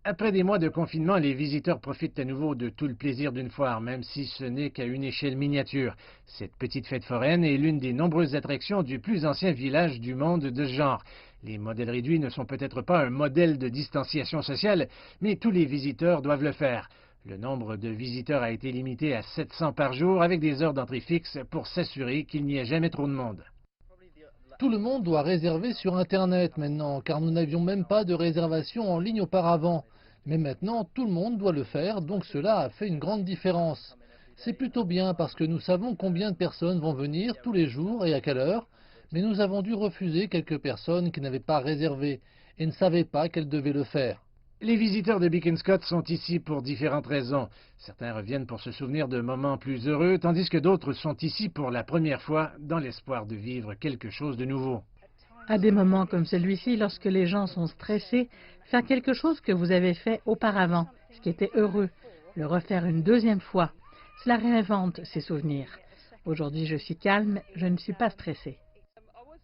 Après des mois de confinement, les visiteurs profitent à nouveau de tout le plaisir d'une foire, même si ce n'est qu'à une échelle miniature. Cette petite fête foraine est l'une des nombreuses attractions du plus ancien village du monde de ce genre. Les modèles réduits ne sont peut-être pas un modèle de distanciation sociale, mais tous les visiteurs doivent le faire. Le nombre de visiteurs a été limité à 700 par jour avec des heures d'entrée fixes pour s'assurer qu'il n'y ait jamais trop de monde. Tout le monde doit réserver sur Internet maintenant, car nous n'avions même pas de réservation en ligne auparavant. Mais maintenant, tout le monde doit le faire, donc cela a fait une grande différence. C'est plutôt bien parce que nous savons combien de personnes vont venir tous les jours et à quelle heure, mais nous avons dû refuser quelques personnes qui n'avaient pas réservé et ne savaient pas qu'elles devaient le faire. Les visiteurs de Scott sont ici pour différentes raisons. Certains reviennent pour se souvenir de moments plus heureux, tandis que d'autres sont ici pour la première fois dans l'espoir de vivre quelque chose de nouveau. À des moments comme celui-ci, lorsque les gens sont stressés, faire quelque chose que vous avez fait auparavant, ce qui était heureux, le refaire une deuxième fois, cela réinvente ces souvenirs. Aujourd'hui, je suis calme, je ne suis pas stressée.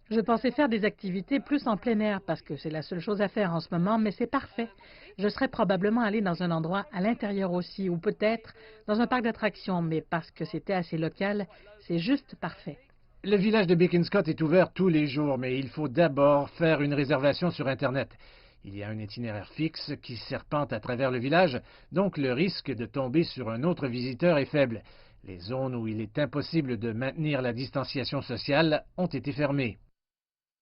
Je pensais faire des activités plus en plein air parce que c'est la seule chose à faire en ce moment, mais c'est parfait. Je serais probablement allée dans un endroit à l'intérieur aussi, ou peut-être dans un parc d'attractions, mais parce que c'était assez local, c'est juste parfait. Le village de Scott est ouvert tous les jours, mais il faut d'abord faire une réservation sur Internet. Il y a un itinéraire fixe qui serpente à travers le village, donc le risque de tomber sur un autre visiteur est faible. Les zones où il est impossible de maintenir la distanciation sociale ont été fermées.